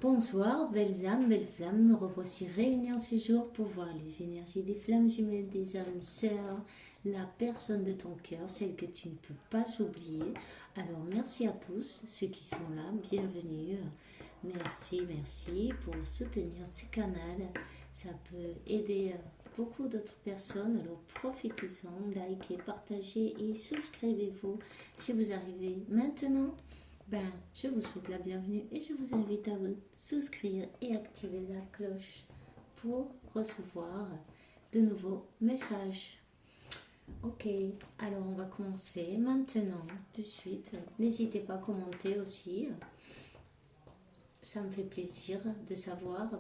Bonsoir, belles âmes, belles flammes, nous revoici réunis en ce jour pour voir les énergies des flammes jumelles, des âmes sœurs, la personne de ton cœur, celle que tu ne peux pas oublier. Alors merci à tous ceux qui sont là, bienvenue. Merci pour soutenir ce canal. Ça peut aider beaucoup d'autres personnes, alors profitez-en, likez, partagez et souscrivez-vous si vous arrivez maintenant. Je vous souhaite la bienvenue et je vous invite à vous souscrire et activer la cloche pour recevoir de nouveaux messages. Ok, alors on va commencer maintenant, tout de suite. N'hésitez pas à commenter aussi. Ça me fait plaisir de savoir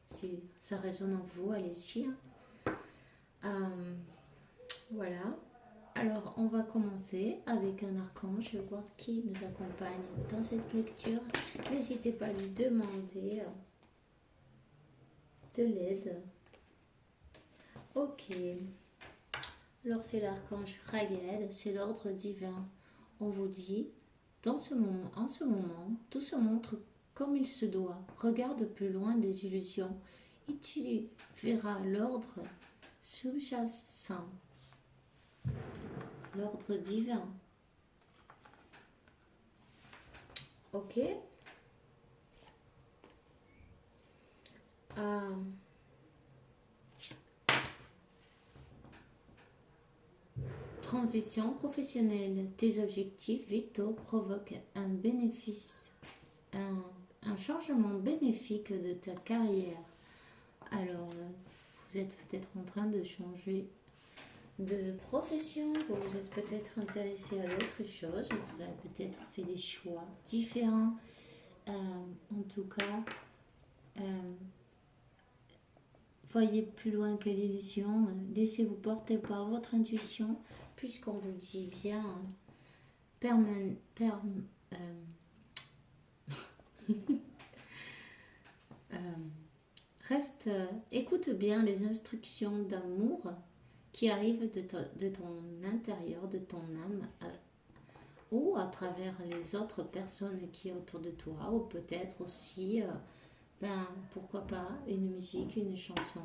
si ça résonne en vous, allez-y. Voilà. Alors, on va commencer avec un archange. Je vais voir qui nous accompagne dans cette lecture. N'hésitez pas à lui demander de l'aide. Ok. Alors, c'est l'archange Raguel, c'est l'ordre divin. On vous dit, en ce moment, tout se montre comme il se doit. Regarde plus loin des illusions et tu verras l'ordre sous-jacent. L'ordre divin. Ok. Transition professionnelle. Tes objectifs vitaux provoquent un bénéfice, un changement bénéfique de ta carrière. Alors, vous êtes peut-être en train de changer de profession, vous êtes peut-être intéressé à d'autres choses, vous avez peut-être fait des choix différents. En tout cas, voyez plus loin que l'illusion, laissez-vous porter par votre intuition, puisqu'on vous dit bien, écoute bien les instructions d'amour qui arrivent de ton intérieur, de ton âme, ou à travers les autres personnes qui sont autour de toi, ou peut-être aussi, pourquoi pas, une musique, une chanson,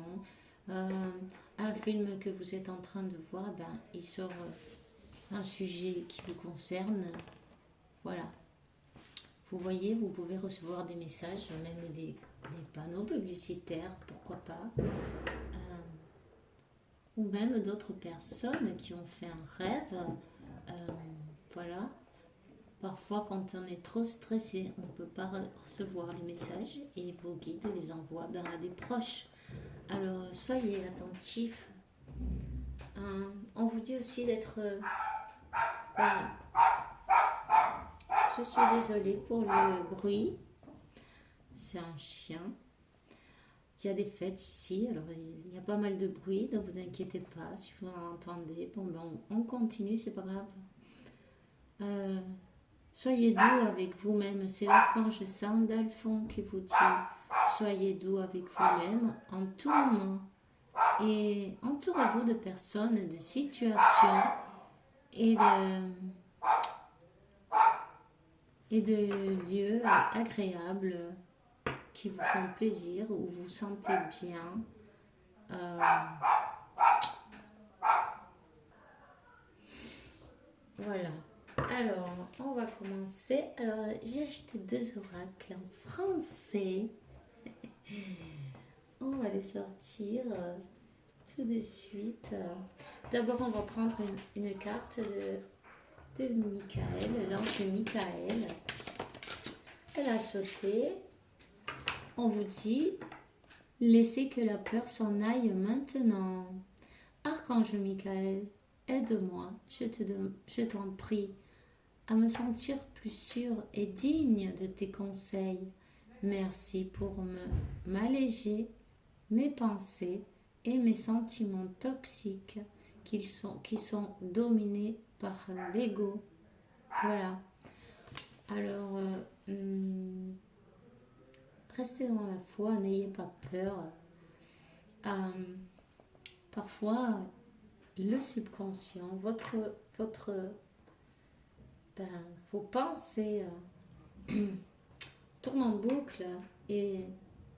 un film que vous êtes en train de voir, il sort un sujet qui vous concerne. Voilà. Vous voyez, vous pouvez recevoir des messages, même des panneaux publicitaires, pourquoi pas. Ou même d'autres personnes qui ont fait un rêve. Voilà. Parfois, quand on est trop stressé, on ne peut pas recevoir les messages et vos guides les envoient à des proches. Alors, soyez attentifs. On vous dit aussi d'être... je suis désolée pour le bruit. C'est un chien. Il y a des fêtes ici, alors il y a pas mal de bruit, donc vous inquiétez pas si vous en entendez. On continue, c'est pas grave. Soyez doux avec vous-même, c'est l'archange Sandalphon qui vous dit soyez doux avec vous-même en tout moment et entourez-vous de personnes, de situations et de lieux agréables qui vous font plaisir, où vous vous sentez bien. Voilà. Alors, on va commencer. Alors, j'ai acheté 2 oracles en français. On va les sortir tout de suite. D'abord, on va prendre une carte de Michael, l'ange Michael. Elle a sauté. On vous dit, laissez que la peur s'en aille maintenant. Archange Michael, aide-moi, je t'en prie, à me sentir plus sûre et digne de tes conseils. Merci pour m'alléger mes pensées et mes sentiments toxiques qui sont dominés par l'ego. Voilà. Alors, restez dans la foi, n'ayez pas peur. Parfois, le subconscient, vos pensées tournent en boucle Et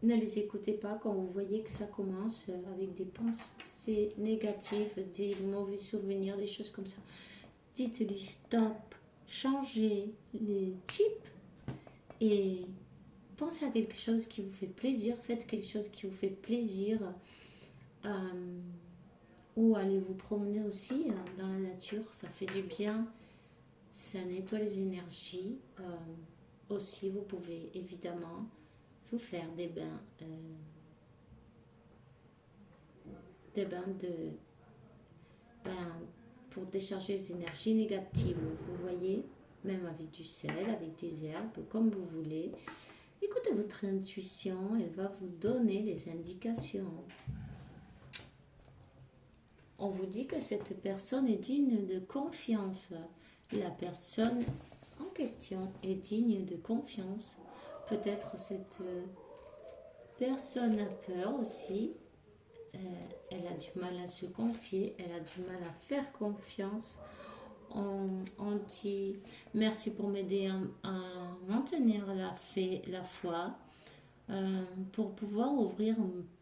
ne les écoutez pas quand vous voyez que ça commence avec des pensées négatives, des mauvais souvenirs, des choses comme ça. Dites-lui stop, changez les types et pensez à quelque chose qui vous fait plaisir. Faites quelque chose qui vous fait plaisir. Ou allez vous promener aussi dans la nature, ça fait du bien. Ça nettoie les énergies. Aussi, vous pouvez évidemment vous faire des bains pour décharger les énergies négatives. Vous voyez, même avec du sel, avec des herbes, comme vous voulez. Écoutez votre intuition, elle va vous donner les indications. On vous dit que cette personne est digne de confiance. La personne en question est digne de confiance. Peut-être cette personne a peur aussi. Elle a du mal à se confier. Elle a du mal à faire confiance. On dit merci pour m'aider à maintenir la foi. Pour pouvoir ouvrir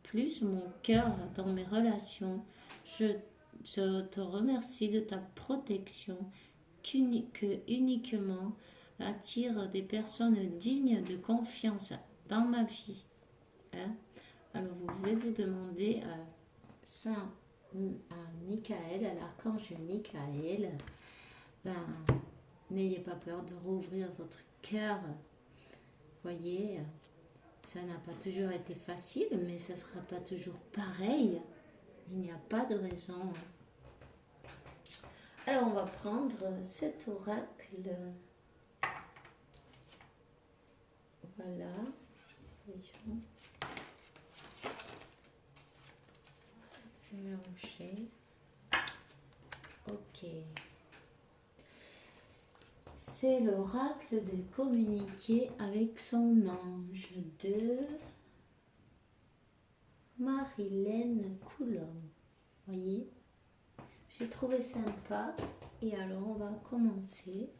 plus mon cœur dans mes relations. Je te remercie de ta protection que uniquement attire des personnes dignes de confiance dans ma vie. Hein? Alors vous pouvez vous demander à Michael, à l'archange Michael, n'ayez pas peur de rouvrir votre cœur. Voyez, ça n'a pas toujours été facile, mais ça ne sera pas toujours pareil. Il n'y a pas de raison. Alors, on va prendre cet oracle. Voilà. C'est mélangé. Ok. C'est l'oracle de communiquer avec son ange de Marilène Coulomb. Voyez, j'ai trouvé sympa. Et alors, on va commencer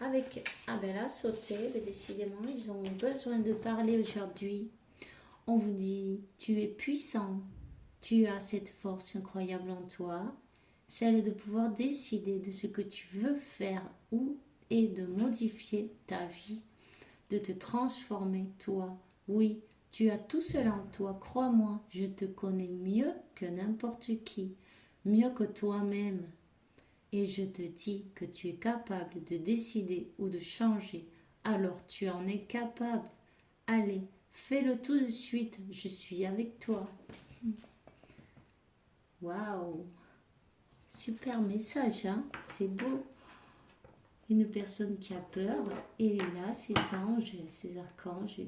avec... Ah ben là, sauter, mais décidément, ils ont besoin de parler aujourd'hui. On vous dit, tu es puissant. Tu as cette force incroyable en toi. Celle de pouvoir décider de ce que tu veux faire et de modifier ta vie, de te transformer toi. Oui, tu as tout cela en toi, crois-moi, je te connais mieux que n'importe qui, mieux que toi-même. Et je te dis que tu es capable de décider ou de changer, alors tu en es capable. Allez, fais-le tout de suite, je suis avec toi. Waouh! Super message, hein? C'est beau. Une personne qui a peur, et là, ses anges, ses archanges,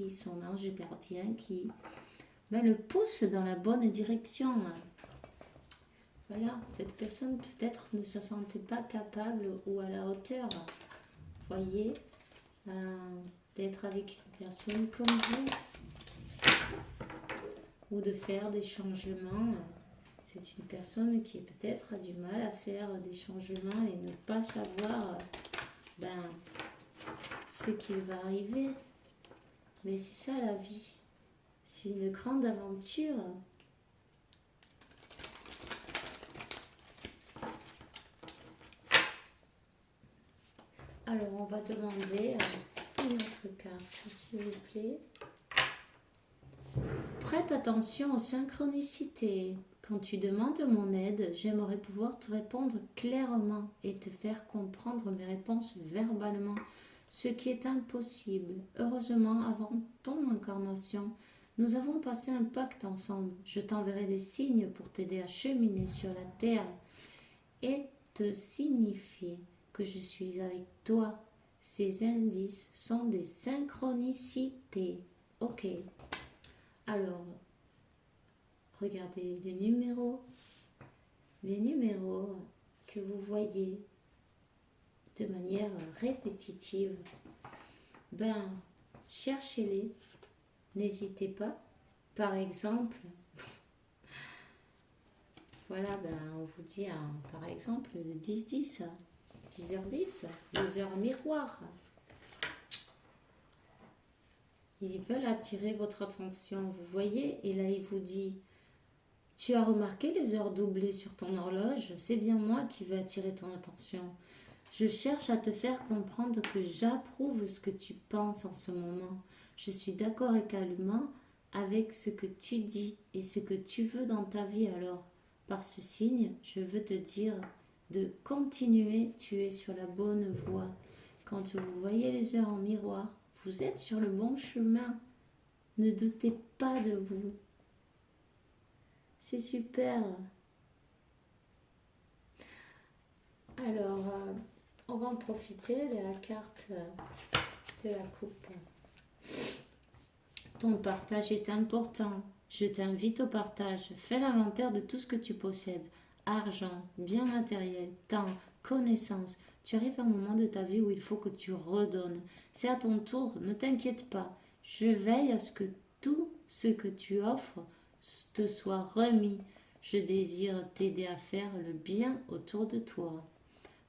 son ange gardien, qui le pousse dans la bonne direction. Voilà, cette personne peut-être ne se sentait pas capable ou à la hauteur, voyez, d'être avec une personne comme vous, ou de faire des changements. C'est une personne qui peut-être a du mal à faire des changements et ne pas savoir ce qui va arriver. Mais c'est ça la vie. C'est une grande aventure. Alors on va demander une autre carte, s'il vous plaît. Prête attention aux synchronicités. Quand tu demandes mon aide, j'aimerais pouvoir te répondre clairement et te faire comprendre mes réponses verbalement, ce qui est impossible. Heureusement, avant ton incarnation, nous avons passé un pacte ensemble. Je t'enverrai des signes pour t'aider à cheminer sur la terre et te signifier que je suis avec toi. Ces indices sont des synchronicités. Ok. Alors, regardez les numéros que vous voyez de manière répétitive. Cherchez-les, n'hésitez pas. Par exemple, voilà, on vous dit, par exemple, le 10-10, 10h10, les heures miroirs. Ils veulent attirer votre attention, vous voyez. Et là, il vous dit, tu as remarqué les heures doublées sur ton horloge? C'est bien moi qui veux attirer ton attention. Je cherche à te faire comprendre que j'approuve ce que tu penses en ce moment. Je suis d'accord également avec ce que tu dis et ce que tu veux dans ta vie. Alors, par ce signe, je veux te dire de continuer, tu es sur la bonne voie. Quand vous voyez les heures en miroir, vous êtes sur le bon chemin. Ne doutez pas de vous. C'est super. Alors, on va en profiter de la carte de la coupe. Ton partage est important. Je t'invite au partage. Fais l'inventaire de tout ce que tu possèdes. Argent, biens matériels, temps, connaissances. Tu arrives à un moment de ta vie où il faut que tu redonnes. C'est à ton tour, ne t'inquiète pas. Je veille à ce que tout ce que tu offres te soit remis. Je désire t'aider à faire le bien autour de toi.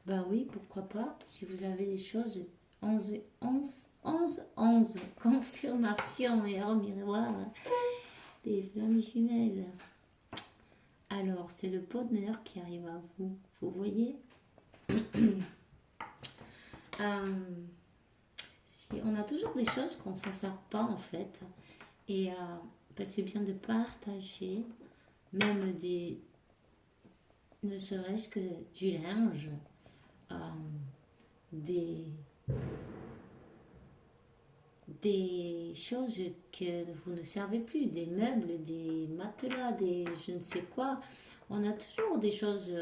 Ben oui, pourquoi pas, si vous avez des choses 11, 11, 11, 11, confirmation et hors miroir, des flammes jumelles. Alors, c'est le bonheur qui arrive à vous, vous voyez. Si on a toujours des choses qu'on ne s'en sort pas en fait, et ben, c'est bien de partager, même des, ne serait-ce que du linge, des choses que vous ne servez plus, des meubles, des matelas, des je ne sais quoi. On a toujours des choses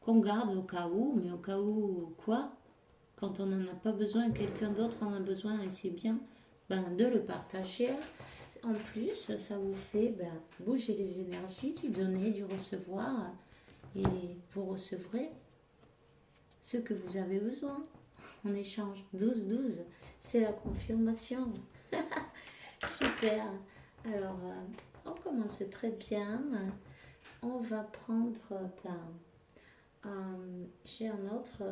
qu'on garde au cas où, mais au cas où quoi? Quand on n'en a pas besoin, quelqu'un d'autre en a besoin et c'est bien ben, de le partager. En plus, ça vous fait ben, bouger les énergies, du donner, du recevoir et vous recevrez ce que vous avez besoin en échange. 12-12, c'est la confirmation. Super. Alors, on commence très bien. On va prendre, j'ai un autre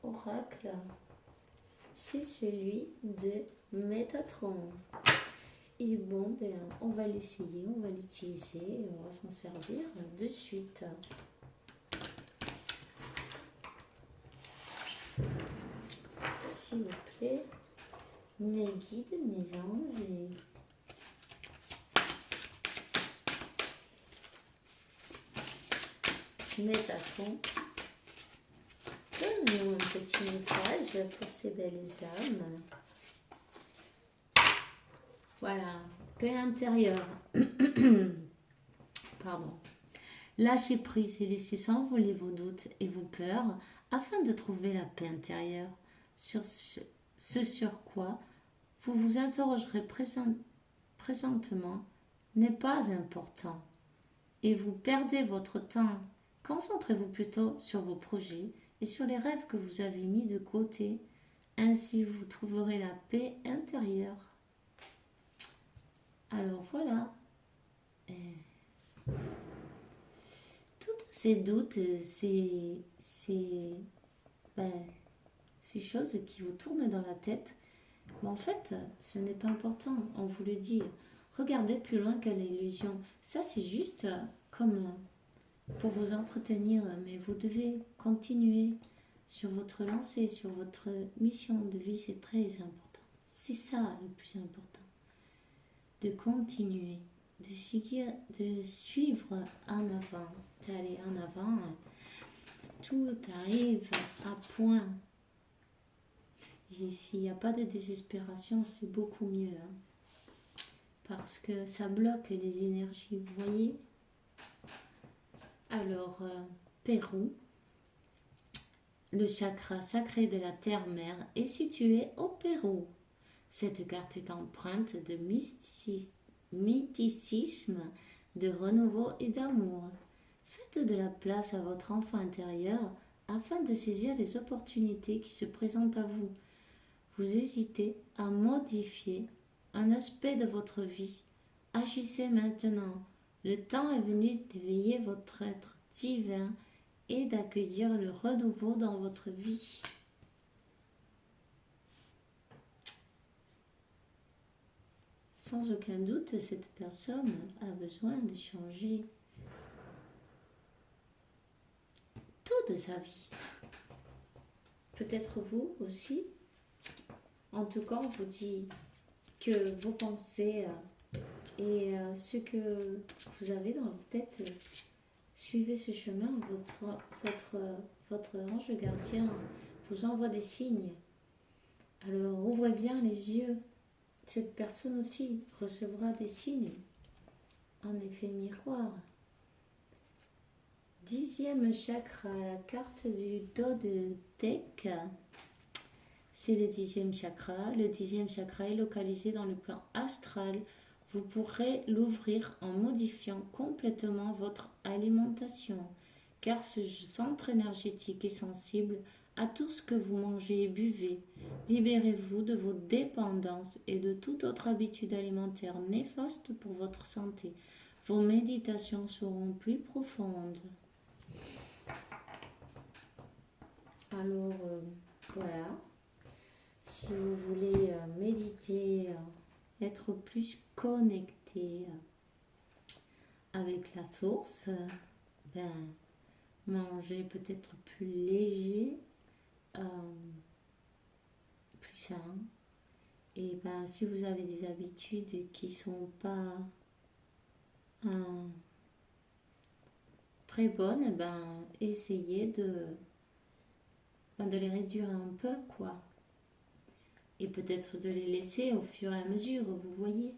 oracle. C'est celui de Métatron. Et bon, ben, on va l'essayer, on va l'utiliser et on va s'en servir de suite. S'il vous plaît, mes guides, mes anges et Métatron, donne-nous un petit message pour ces belles âmes. Voilà, paix intérieure. Pardon. Lâchez prise et laissez s'envoler vos doutes et vos peurs afin de trouver la paix intérieure sur ce sur quoi vous vous interrogerez présentement n'est pas important et vous perdez votre temps. Concentrez-vous plutôt sur vos projets et sur les rêves que vous avez mis de côté. Ainsi, vous trouverez la paix intérieure. Alors voilà. Tous ces doutes, ben, ces choses qui vous tournent dans la tête, mais en fait, ce n'est pas important, on vous le dit. Regardez plus loin que l'illusion. Ça, c'est juste comme pour vous entretenir, mais vous devez continuer sur votre lancée, sur votre mission de vie, c'est très important. C'est ça le plus important. De continuer, de suivre en avant, d'aller en avant. Tout arrive à point. Et s'il n'y a pas de désespération, c'est beaucoup mieux. Hein, parce que ça bloque les énergies, vous voyez. Alors, Pérou, le chakra sacré de la terre-mère est situé au Pérou. Cette carte est empreinte de mysticisme, de renouveau et d'amour. Faites de la place à votre enfant intérieur afin de saisir les opportunités qui se présentent à vous. Vous hésitez à modifier un aspect de votre vie. Agissez maintenant. Le temps est venu d'éveiller votre être divin et d'accueillir le renouveau dans votre vie. Sans aucun doute, cette personne a besoin de changer tout de sa vie. Peut-être vous aussi. En tout cas, on vous dit que vos pensées et ce que vous avez dans votre tête, suivez ce chemin. Votre ange gardien vous envoie des signes. Alors ouvrez bien les yeux. Cette personne aussi recevra des signes. En effet miroir. 10e chakra, la carte du dos de deck. C'est le 10e chakra. Le 10e chakra est localisé dans le plan astral. Vous pourrez l'ouvrir en modifiant complètement votre alimentation, car ce centre énergétique est sensible à tout ce que vous mangez et buvez. Libérez-vous de vos dépendances et de toute autre habitude alimentaire néfaste pour votre santé. Vos méditations seront plus profondes. Alors, voilà. Si vous voulez méditer, être plus connecté avec la source, manger peut-être plus léger, plus sain. Et si vous avez des habitudes qui ne sont pas très bonnes, essayez de les réduire un peu, quoi. Et peut-être de les laisser au fur et à mesure, vous voyez.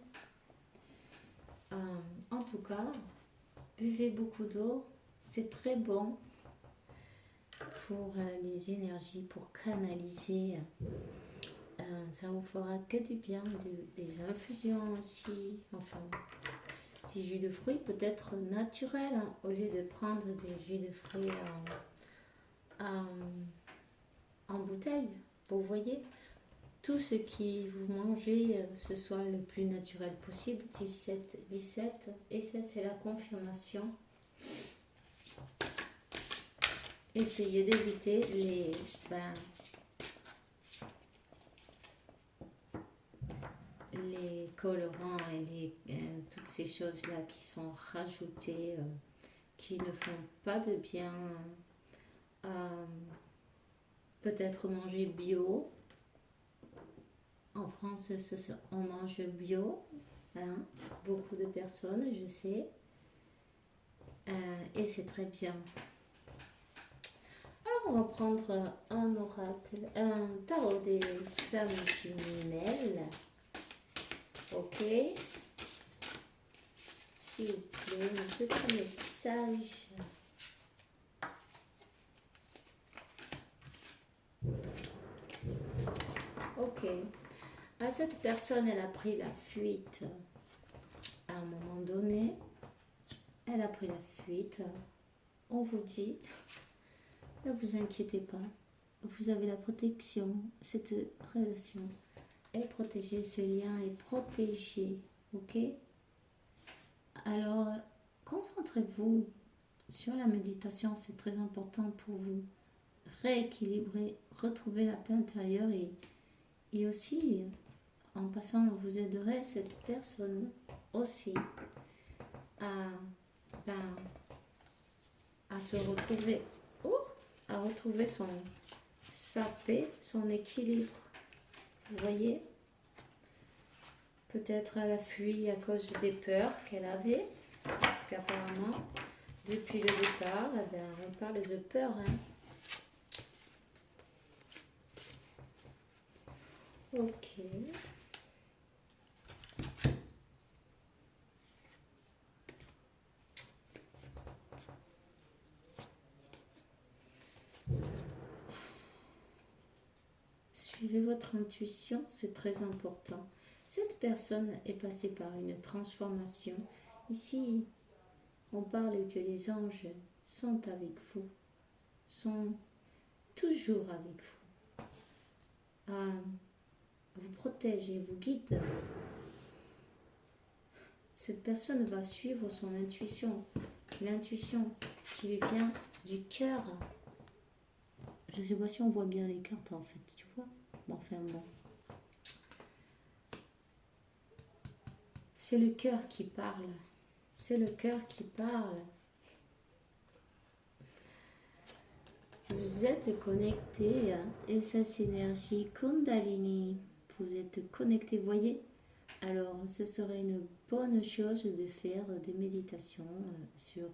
En tout cas, buvez beaucoup d'eau, c'est très bon pour les énergies, pour canaliser. Ça vous fera que du bien, des infusions aussi, enfin, des jus de fruits peut-être naturels, au lieu de prendre des jus de fruits en bouteille, vous voyez. Tout ce qui vous mangez, ce soit le plus naturel possible. 17, et ça c'est la confirmation. Essayez d'éviter les colorants et toutes ces choses-là qui sont rajoutées, qui ne font pas de bien. Peut-être manger bio. En France, on mange bio, beaucoup de personnes, je sais, et c'est très bien. Alors, on va prendre un oracle, un tarot des flammes jumelles. Ok. S'il vous plaît, un petit message. Ok. Cette personne, elle a pris la fuite à un moment donné. Elle a pris la fuite. On vous dit, ne vous inquiétez pas. Vous avez la protection. Cette relation est protégée. Ce lien est protégé. Ok? Alors, concentrez-vous sur la méditation. C'est très important pour vous rééquilibrer, retrouver la paix intérieure et aussi... En passant, vous aiderez cette personne aussi à se retrouver, à retrouver sa paix, son équilibre. Vous voyez, peut-être elle a fui à cause des peurs qu'elle avait, parce qu'apparemment, depuis le départ, on parle de peur. Ok. Suivez votre intuition, c'est très important. Cette personne est passée par une transformation. Ici, on parle que les anges sont avec vous, sont toujours avec vous. Vous protègent et vous guident. Cette personne va suivre son intuition, l'intuition qui lui vient du cœur. Je ne sais pas si on voit bien les cartes en fait, tu vois. Enfin bon. C'est le cœur qui parle. C'est le cœur qui parle. Vous êtes connecté et ça c'est énergie Kundalini. Vous êtes connecté, voyez. Alors, ce serait une bonne chose de faire des méditations sur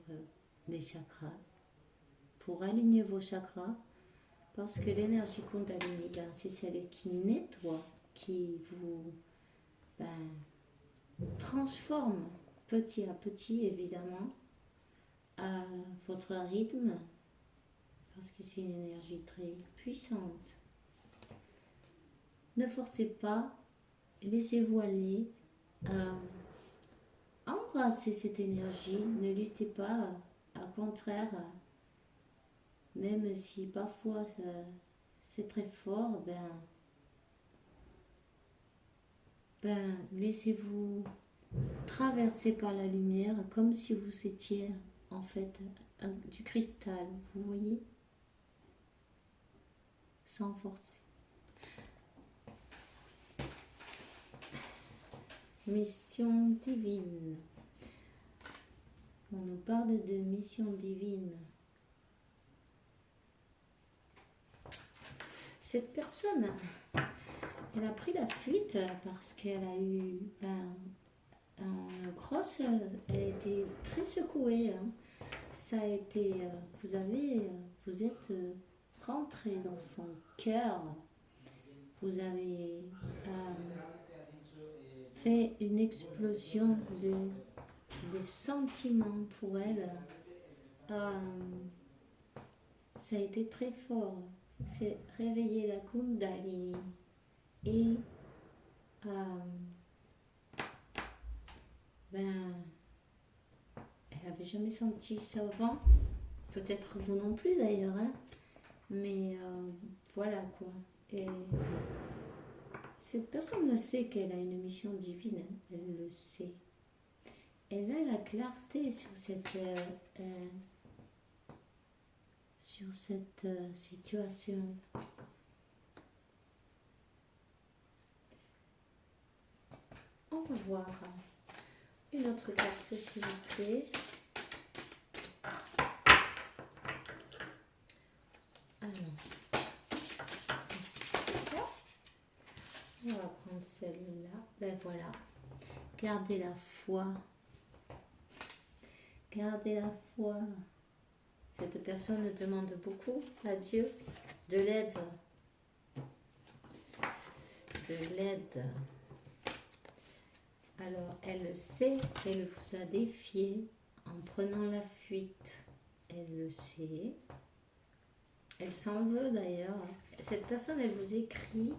les chakras pour aligner vos chakras parce que l'énergie Kundalini, ben, c'est celle qui nettoie, qui vous transforme petit à petit, évidemment, à votre rythme parce que c'est une énergie très puissante. Ne forcez pas. Laissez-vous aller, embrassez cette énergie, ne luttez pas, au contraire, même si parfois c'est très fort, laissez-vous traverser par la lumière comme si vous étiez en fait du cristal, vous voyez, sans forcer. Mission divine. On nous parle de mission divine. Cette personne, elle a pris la fuite parce qu'elle a eu elle a été très secouée. Ça a été, vous êtes rentré dans son cœur. Vous avez fait une explosion de sentiments pour elle. Ça a été très fort. C'est réveiller la Kundalini. Et elle n'avait jamais senti ça avant. Peut-être vous non plus d'ailleurs. Mais voilà quoi. Et cette personne le sait qu'elle a une mission divine, elle le sait. Elle a la clarté sur cette situation. On va voir une autre carte s'il vous plaît. On va prendre celle-là. Voilà. Gardez la foi. Gardez la foi. Cette personne demande beaucoup à Dieu de l'aide. De l'aide. Alors, elle sait qu'elle vous a défié en prenant la fuite. Elle le sait. Elle s'en veut d'ailleurs. Cette personne, elle vous écrit.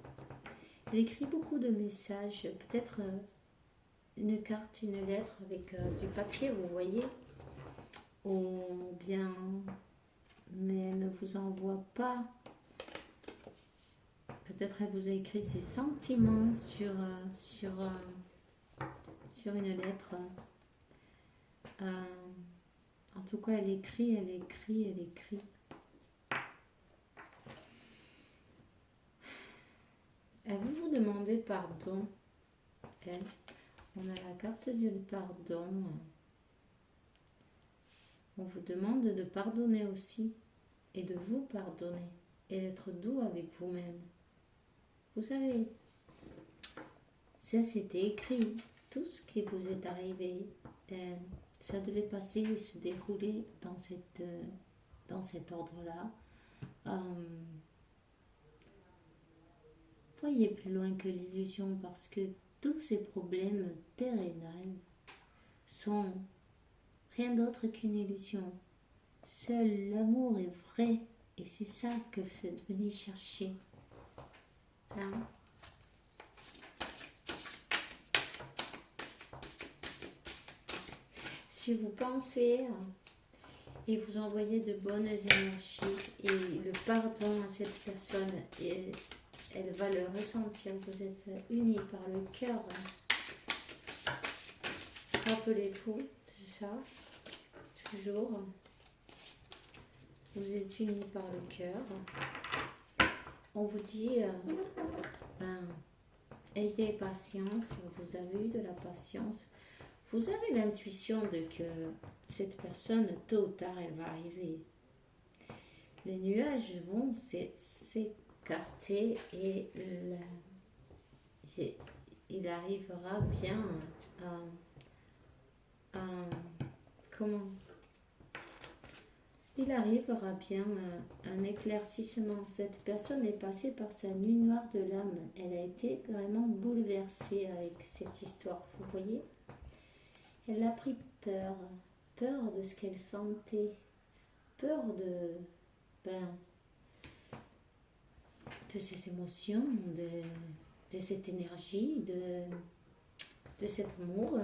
Elle écrit beaucoup de messages. Peut-être une carte, une lettre avec du papier, vous voyez. Ou bien, mais elle ne vous envoie pas. Peut-être elle vous a écrit ses sentiments sur une lettre. En tout cas, elle écrit. Elle veut vous demander pardon. On a la carte du pardon. On vous demande de pardonner aussi et de vous pardonner et d'être doux avec vous-même. Vous savez, ça c'était écrit. Tout ce qui vous est arrivé, ça devait passer et se dérouler dans cet ordre-là. Voyez plus loin que l'illusion parce que tous ces problèmes terrénals sont rien d'autre qu'une illusion. Seul l'amour est vrai et c'est ça que vous êtes venu chercher. Si vous pensez et vous envoyez de bonnes énergies et le pardon à cette personne, et elle va le ressentir. Vous êtes unis par le cœur. Rappelez-vous de ça, toujours. Vous êtes unis par le cœur. On vous dit, ayez patience, vous avez eu de la patience. Vous avez l'intuition de que cette personne, tôt ou tard, elle va arriver. Les nuages vont s'écarter et il arrivera bien comment il arrivera bien un éclaircissement. Cette personne est passée par sa nuit noire de l'âme. Elle a été vraiment bouleversée avec cette histoire, vous voyez. Elle a pris peur, peur de ce qu'elle sentait, peur de ses émotions, de cette énergie, de cet amour.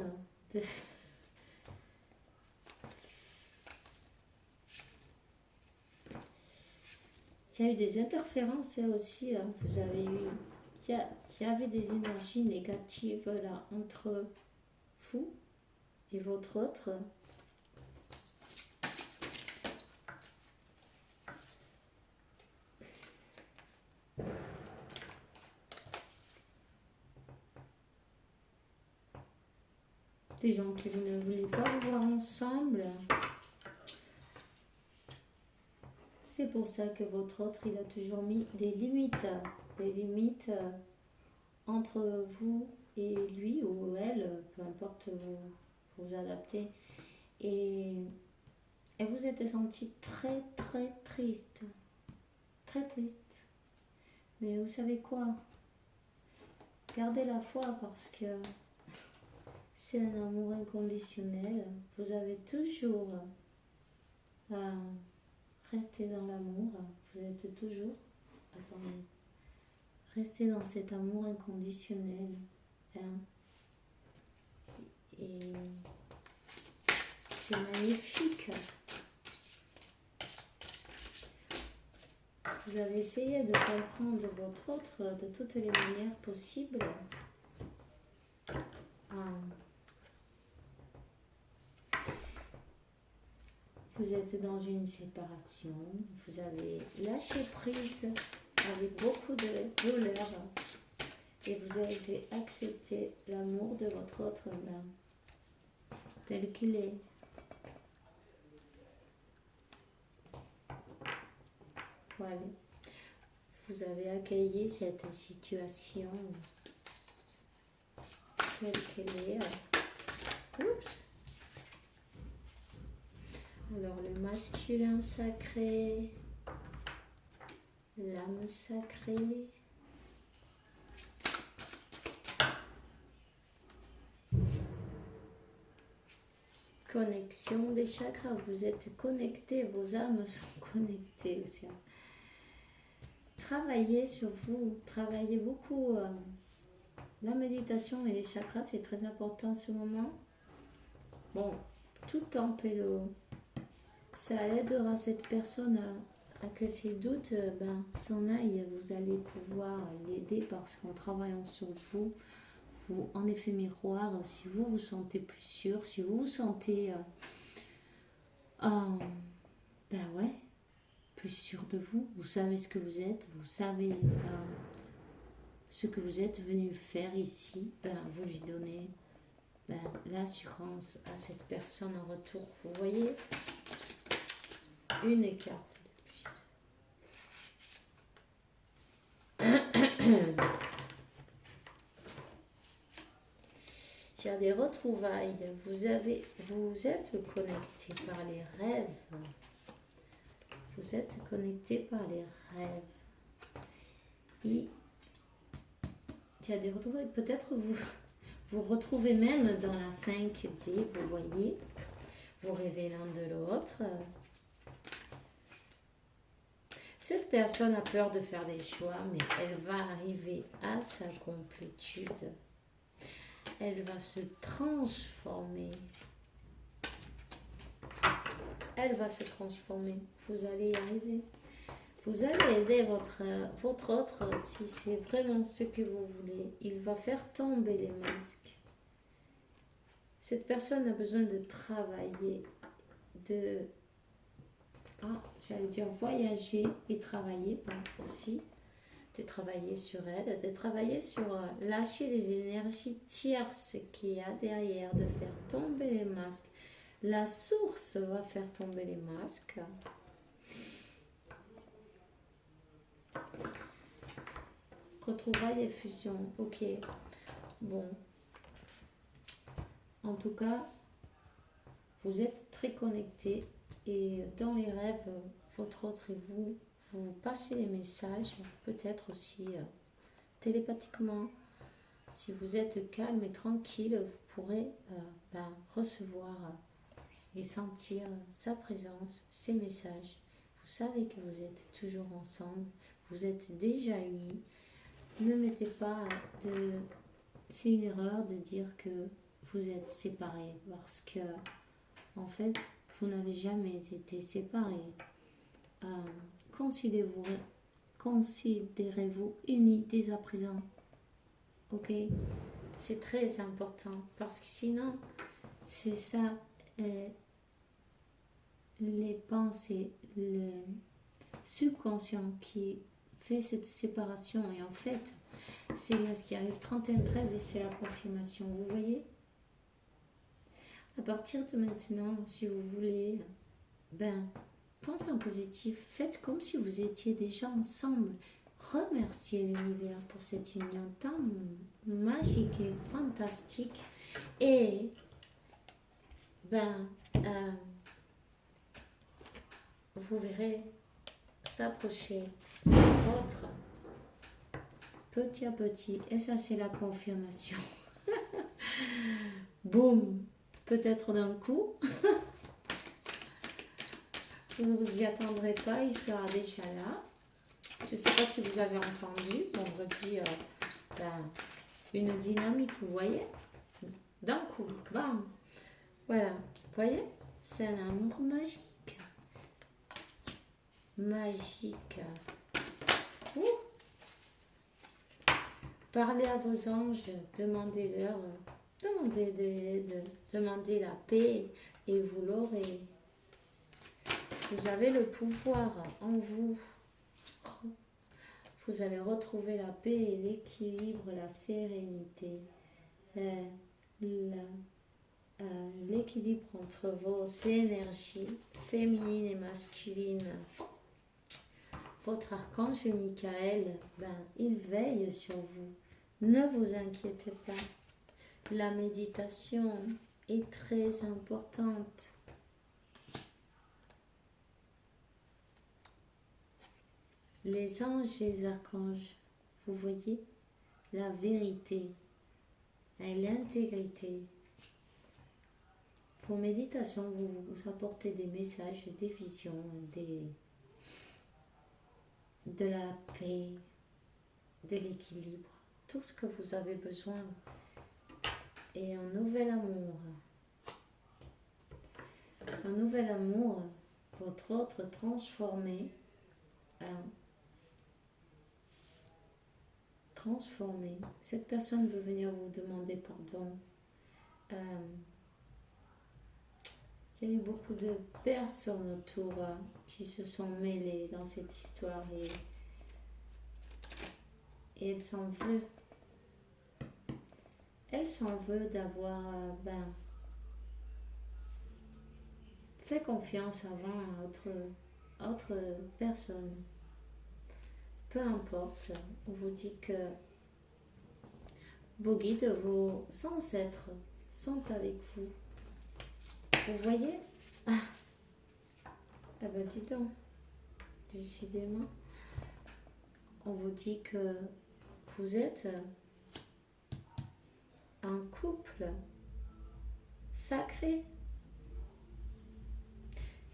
Il y a eu des interférences aussi, vous avez eu, il y avait des énergies négatives là entre vous et votre autre. Des gens qui vous ne voulez pas vous voir ensemble. C'est pour ça que votre autre, il a toujours mis des limites entre vous et lui ou elle, peu importe, vous adaptez. Et vous êtes senti très très triste. Très triste. Mais vous savez quoi? Gardez la foi parce que c'est un amour inconditionnel. Vous avez toujours à rester dans l'amour. Vous êtes toujours... Attendez. Restez dans cet amour inconditionnel. Et c'est magnifique. Vous avez essayé de comprendre votre autre de toutes les manières possibles. Vous êtes dans une séparation. Vous avez lâché prise avec beaucoup de douleur. Et vous avez accepté l'amour de votre autre main tel qu'il est. Voilà. Vous avez accueilli cette situation telle qu'elle est. Oups. Alors le masculin sacré, l'âme sacrée. Connexion des chakras, vous êtes connectés, vos âmes sont connectées aussi. Travaillez sur vous, travaillez beaucoup. La méditation et les chakras, c'est très important en ce moment. Bon, tout en pélo, ça aidera cette personne à que ses doutes s'en aillent. Vous allez pouvoir l'aider parce qu'en travaillant sur vous, en effet miroir, si vous vous sentez plus sûr, si vous vous sentez plus sûr de vous, vous savez ce que vous êtes, vous savez ce que vous êtes venu faire ici, vous lui donnez l'assurance à cette personne en retour. Vous voyez, une carte de plus. Il y a des retrouvailles. Vous êtes connecté par les rêves. Vous êtes connecté par les rêves. Et il y a des retrouvailles. Peut-être vous retrouvez même dans la 5D, vous voyez. Vous rêvez l'un de l'autre. Cette personne a peur de faire des choix, mais elle va arriver à sa complétude. Elle va se transformer. Elle va se transformer. Vous allez y arriver. Vous allez aider votre autre si c'est vraiment ce que vous voulez. Il va faire tomber les masques. Cette personne a besoin de travailler, j'allais dire voyager et travailler aussi. de travailler sur elle, de travailler sur lâcher les énergies tierces qu'il y a derrière, de faire tomber les masques. La source va faire tomber les masques. Retrouvailles et fusion. Ok. Bon. En tout cas, vous êtes très connectés et dans les rêves, votre autre et vous passez les messages, peut-être aussi télépathiquement. Si vous êtes calme et tranquille, vous pourrez recevoir et sentir sa présence, ses messages. Vous savez que vous êtes toujours ensemble, vous êtes déjà unis. Ne mettez pas de... C'est une erreur de dire que vous êtes séparés parce que, en fait, vous n'avez jamais été séparés. Considérez-vous unis dès à présent. Ok? C'est très important parce que sinon, c'est ça, les pensées, le subconscient qui fait cette séparation. Et en fait, c'est là ce qui arrive 31-13 et c'est la confirmation. Vous voyez? À partir de maintenant, si vous voulez, pensez en positif. Faites comme si vous étiez déjà ensemble. Remerciez l'univers pour cette union tant magique et fantastique. Et vous verrez s'approcher votre petit à petit. Et ça, c'est la confirmation. Boum! Peut-être d'un coup. Vous ne vous y attendrez pas, il sera déjà là. Je ne sais pas si vous avez entendu, vendredi, une dynamite, vous voyez? D'un coup, bam! Voilà, vous voyez? C'est un amour magique. Magique. Ouh. Parlez à vos anges, demandez-leur, demandez de l'aide, demandez la paix et vous l'aurez. Vous avez le pouvoir en vous. Vous allez retrouver la paix et l'équilibre, la sérénité, l'équilibre entre vos énergies féminines et masculines. Votre archange Michael, il veille sur vous. Ne vous inquiétez pas. La méditation est très importante. Les anges et les archanges, vous voyez, la vérité et l'intégrité. Vos méditations vous apportez des messages, des visions, de la paix, de l'équilibre, tout ce que vous avez besoin. Et un nouvel amour. Un nouvel amour, votre autre transformé. Transformé. Cette personne veut venir vous demander pardon. Il y a eu beaucoup de personnes autour qui se sont mêlées dans cette histoire et elle s'en veut. Elle s'en veut d'avoir fait confiance avant à autre personne. Peu importe, on vous dit que vos guides, vos ancêtres sont avec vous. Vous voyez? Eh ben dis donc, décidément, on vous dit que vous êtes un couple sacré.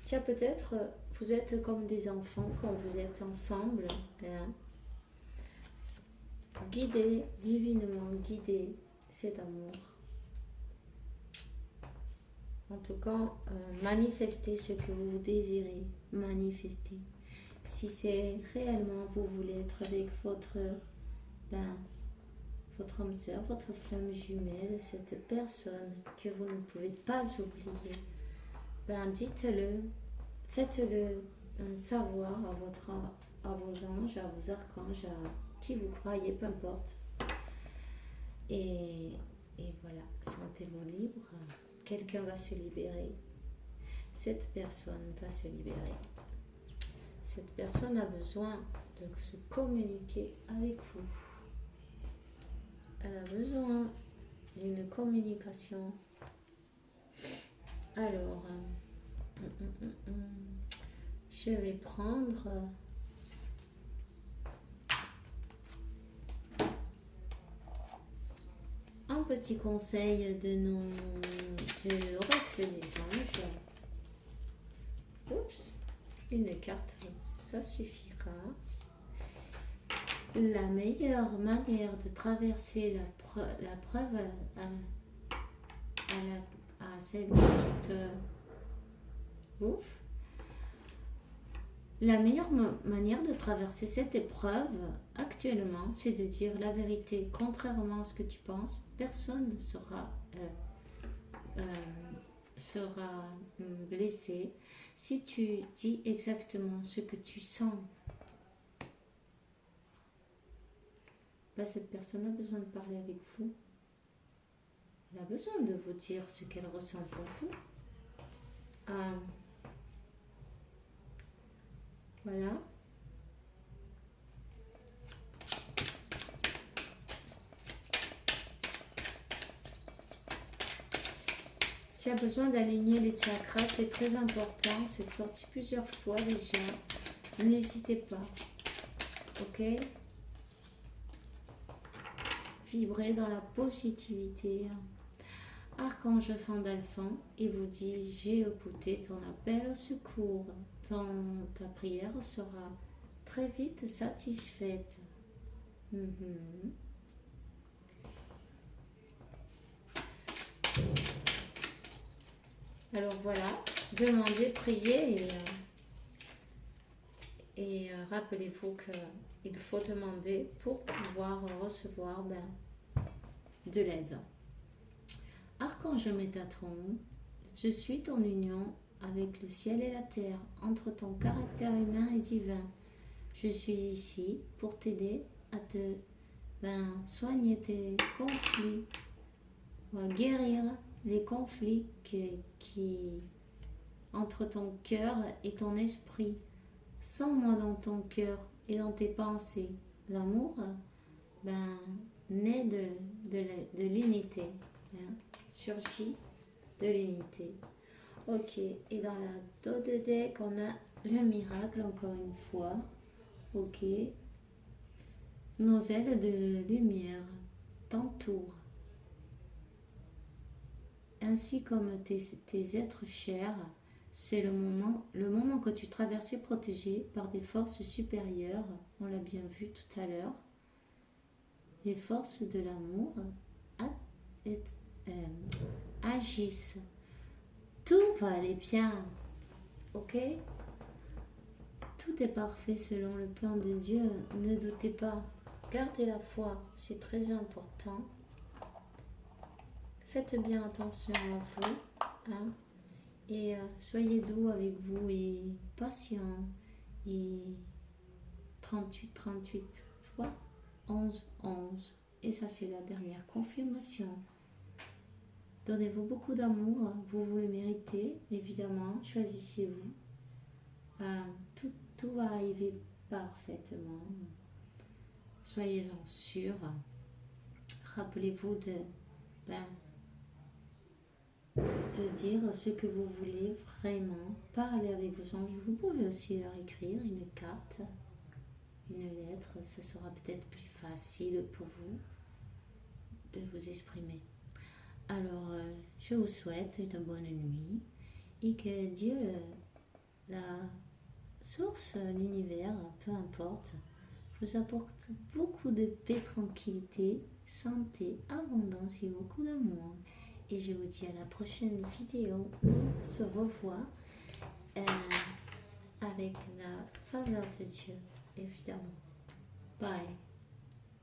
Tiens, peut-être vous êtes comme des enfants quand vous êtes ensemble, guidés, divinement guidés, cet amour. En tout cas, manifestez ce que vous désirez manifester. Si c'est réellement vous voulez être avec votre âme sœur, votre flamme jumelle, cette personne que vous ne pouvez pas oublier, dites-le, faites-le savoir à vos anges, à vos archanges, qui vous croyez, peu importe. Et voilà, sentez-vous libre. Quelqu'un va se libérer. Cette personne va se libérer. Cette personne a besoin de se communiquer avec vous. Elle a besoin d'une communication. Alors, je vais prendre un petit conseil de l'oracle des anges. Oups, une carte, ça suffira. La meilleure manière de traverser la preuve à celle que tu te bouffes, la meilleure manière de traverser cette épreuve actuellement, c'est de dire la vérité. Contrairement à ce que tu penses, personne ne sera blessé si tu dis exactement ce que tu sens. Cette personne a besoin de parler avec vous. Elle a besoin de vous dire ce qu'elle ressent pour vous. Voilà. Tu as besoin d'aligner les chakras, c'est très important. C'est sorti plusieurs fois déjà. N'hésitez pas. Ok? Vibrez dans la positivité. Archange Sandalphon, il vous dit: j'ai écouté ton appel au secours. Ta prière sera très vite satisfaite. Alors voilà, demandez, priez et rappelez-vous qu'il faut demander pour pouvoir recevoir de l'aide. Archange Métatron, je suis ton union avec le ciel et la terre, entre ton caractère humain et divin. Je suis ici pour t'aider à te soigner tes conflits, ou à guérir les conflits qui entre ton cœur et ton esprit. Sens-moi dans ton cœur et dans tes pensées. L'amour naît de l'unité. Surgit de l'unité. Ok, et dans la dos de deck, on a le miracle encore une fois. Ok, nos ailes de lumière t'entourent, ainsi comme tes êtres chers. C'est le moment que tu traverses protégé par des forces supérieures. On l'a bien vu tout à l'heure. Les forces de l'amour agissent. Tout va aller bien, ok? Tout est parfait selon le plan de Dieu. Ne doutez pas. Gardez la foi, c'est très important. Faites bien attention à vous, et soyez doux avec vous et patient. Et 38 fois 11. Et ça, c'est la dernière confirmation. Donnez-vous beaucoup d'amour, vous le méritez, évidemment, choisissez-vous. Tout va arriver parfaitement. Soyez-en sûrs. Rappelez-vous de dire ce que vous voulez vraiment. Parlez avec vos anges. Vous pouvez aussi leur écrire une carte, une lettre. Ce sera peut-être plus facile pour vous de vous exprimer. Alors, je vous souhaite une bonne nuit et que Dieu, la source, l'univers, peu importe, vous apporte beaucoup de paix, tranquillité, santé, abondance et beaucoup d'amour. Et je vous dis à la prochaine vidéo. On se revoit avec la faveur de Dieu, évidemment. Bye.